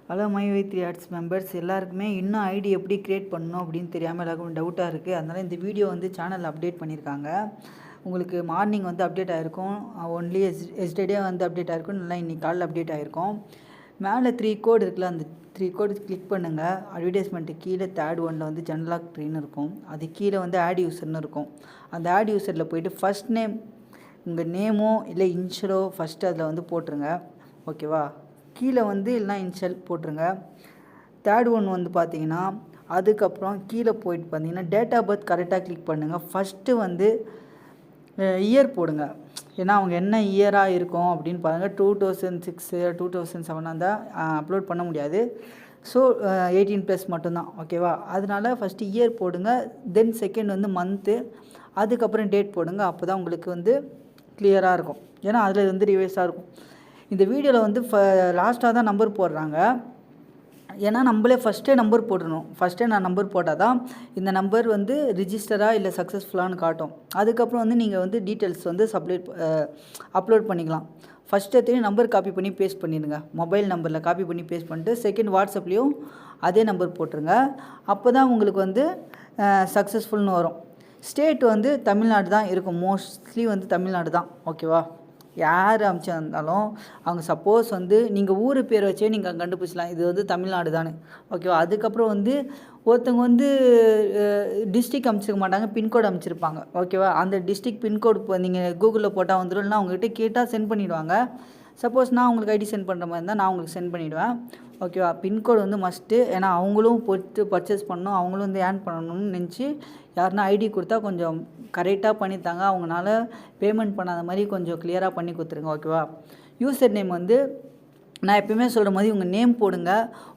Hello my வை 3 arts members எல்லாருக்குமே இன்னும் ஐடி எப்படி க்ரியேட் பண்ணணும் அப்படின்னு தெரியாமல் எல்லாருக்கும் டவுட்டாக இருக்குது. அதனால் இந்த வீடியோ வந்து சேனலில் அப்டேட் பண்ணியிருக்காங்க. உங்களுக்கு மார்னிங் வந்து அப்டேட் ஆகிருக்கும், ஒன்லி எஸ்டர்டே வந்து அப்டேட் ஆகிருக்கும், நல்லா இன்றைக்கி காலையில் அப்டேட் ஆகிருக்கும். மேலே 3 கோடு இருக்குல்ல, அந்த 3 கோடு கிளிக் பண்ணுங்கள். அட்வர்டைஸ்மெண்ட்டு கீழே தேர்ட் ஒன்றில் வந்து ஜென்லாக் ட்ரீன்னு இருக்கும். அது கீழே வந்து ஆட் யூசர்னு இருக்கும். அந்த ஆட் யூசரில் போய்ட்டு ஃபஸ்ட் நேம், உங்கள் நேமோ இல்லை இன்ஷியலோ ஃபஸ்ட்டு அதில் வந்து போட்டுருங்க. ஓகேவா? கீழே வந்து இல்லைனா இன்ஷியல் போட்டுருங்க. தேர்ட் ஒன் வந்து பார்த்தீங்கன்னா அதுக்கப்புறம் கீழே போயிட்டு பார்த்தீங்கன்னா டேட் ஆஃப் பர்த் கரெக்டாக கிளிக் பண்ணுங்கள். ஃபஸ்ட்டு வந்து இயர் போடுங்க. ஏன்னா அவங்க என்ன இயராக இருக்கும் அப்படின்னு பாருங்கள். 2006 2007 இருந்தால் அப்லோட் பண்ண முடியாது. ஸோ 18+ மட்டும்தான். ஓகேவா? அதனால ஃபஸ்ட்டு இயர் போடுங்க. தென் செகண்ட் வந்து மந்த்து, அதுக்கப்புறம் டேட் போடுங்க. அப்போ தான் உங்களுக்கு வந்து கிளியராக இருக்கும். ஏன்னா அதில் வந்து ரிவைஸாக இருக்கும். இந்த வீடியோவில் வந்து லாஸ்ட்டாக தான் நம்பர் போடுறாங்க. ஏன்னா நம்மளே ஃபஸ்ட்டே நம்பர் போடணும். ஃபஸ்ட்டே நான் நம்பர் போட்டால் தான் இந்த நம்பர் வந்து ரிஜிஸ்டராக இல்லை சக்ஸஸ்ஃபுல்லானு காட்டும். அதுக்கப்புறம் வந்து நீங்கள் வந்து டீட்டெயில்ஸ் வந்து அப்லோட் பண்ணிக்கலாம். ஃபஸ்ட்டு எடுத்து நம்பர் காப்பி பண்ணி பேஸ்ட் பண்ணிடுங்க. மொபைல் நம்பரில் காப்பி பண்ணி பேஸ்ட் பண்ணிட்டு செகண்ட் வாட்ஸ்அப்லேயும் அதே நம்பர் போட்டுருங்க. அப்போ தான் உங்களுக்கு வந்து சக்ஸஸ்ஃபுல்னு வரும். ஸ்டேட் வந்து தமிழ்நாடு தான் இருக்கும். மோஸ்ட்லி வந்து தமிழ்நாடு தான். ஓகேவா? யார் அமைச்சிருந்தாலும் அவங்க சப்போஸ் வந்து நீங்கள் ஊர் பேர் வச்சே நீங்கள் கண்டுபிடிச்சலாம் இது வந்து தமிழ்நாடு தானே. ஓகேவா? அதுக்கப்புறம் வந்து ஒருத்தவங்க வந்து டிஸ்ட்ரிக் அமைச்சிருக்க மாட்டாங்க, பின்கோடு அமைச்சிருப்பாங்க. ஓகேவா? அந்த டிஸ்ட்ரிக் பின்கோடு இப்போ நீங்கள் கூகுளில் போட்டால் வந்துடும். இல்லைனா அவங்ககிட்ட கேட்டால் சென்ட் பண்ணிவிடுவாங்க. சப்போஸ் நான் உங்களுக்கு ஐடி சென்ட் பண்ணுற மாதிரி இருந்தால் நான் உங்களுக்கு சென்ட் பண்ணிவிடுவேன். ஓகேவா? பின்கோடு வந்து மஸ்ட்டு. ஏன்னா அவங்களும் போட்டு பர்ச்சேஸ் பண்ணணும், அவங்களும் வந்து ஏர்ன் பண்ணணும்னு நினச்சி யாருன்னா ஐடி கொடுத்தா கொஞ்சம் கரெக்டாக பண்ணித்தாங்க. அவங்களால பேமெண்ட் பண்ணாத மாதிரி கொஞ்சம் கிளியராக பண்ணி கொடுத்துருங்க. ஓகேவா? யூசர் நேம் வந்து நான் எப்பயுமே சொல்கிற மாதிரி உங்கள் நேம் போடுங்க.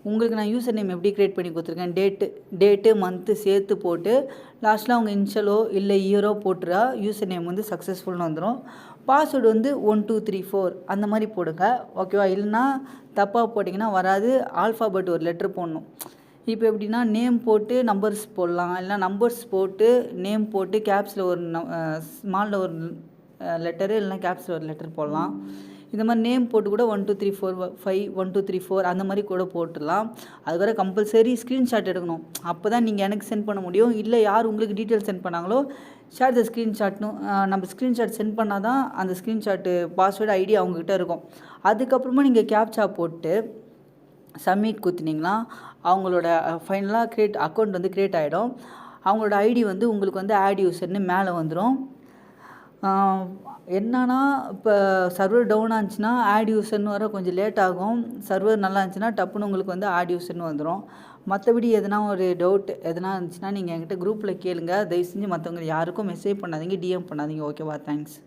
உங்களுக்கு நான் யூசர் நேம் எப்படி க்ரியேட் பண்ணி கொடுத்துருக்கேன், டேட்டு மந்த்து சேர்த்து போட்டு லாஸ்ட்டில் அவங்க இன்ஷியலோ இல்லை இயரோ போட்டுறா யூசர் நேம் வந்து சக்ஸஸ்ஃபுல்னு வந்துடும். பாஸ்வேர்டு வந்து 1234 அந்த மாதிரி போடுங்க. ஓகேவா? இல்லைனா தப்பாக போட்டிங்கன்னா வராது. ஆல்ஃபாபெட் ஒரு லெட்ரு போடணும். இப்போ எப்படின்னா நேம் போட்டு நம்பர்ஸ் போடலாம், இல்லைனா நம்பர்ஸ் போட்டு நேம் போட்டு கேப்ஸில் ஒரு ஸ்மாலில் ஒரு லெட்டரு இல்லைனா கேப்ஸில் ஒரு லெட்டர் போடலாம். இந்த மாதிரி நேம் போட்டு கூட 1 2 3 4 5 1 2 3 4 அந்த மாதிரி கூட போட்டுடலாம். அதுவரை கம்பல்சரி ஸ்க்ரீன்ஷாட் எடுக்கணும். அப்போ தான் நீங்கள் எனக்கு சென்ட் பண்ண முடியும். இல்லை யார் உங்களுக்கு டீட்டெயில்ஸ் சென்ட் பண்ணாங்களோ ஷேர் த ஸ்க்ரீன்ஷாட்னு நம்ம ஸ்க்ரீன்ஷாட் சென்ட் பண்ணால் தான் அந்த ஸ்க்ரீன்ஷாட்டு பாஸ்வேர்டு ஐடி அவங்கக்கிட்ட இருக்கும். அதுக்கப்புறமா நீங்கள் கேப்சா போட்டு சப்மிட் குத்துனீங்கன்னா அவங்களோட ஃபைனலாக அக்கௌண்ட் வந்து க்ரியேட் ஆகிடும். அவங்களோட ஐடி வந்து உங்களுக்கு வந்து ஆட் யூசர்னு மேலே வந்துடும். என்னன்னா இப்போ சர்வர் டவுன் ஆச்சுன்னா ஆட் யூசர்னு வர கொஞ்சம் லேட் ஆகும். சர்வர் நல்லா இருந்துச்சுன்னா டப்புன்னு உங்களுக்கு வந்து ஆட் யூசர்னு வந்துடும். மற்றபடி எதனா ஒரு டவுட் எதனா இருந்துச்சுன்னா நீங்கள் என்கிட்ட குரூப்பில் கேளுங்க. தயவு செஞ்சு மற்றவங்க யாருக்கும் மெசேஜ் பண்ணாதீங்க, டிஎம் பண்ணாதீங்க. ஓகேவா? தேங்க்ஸ்.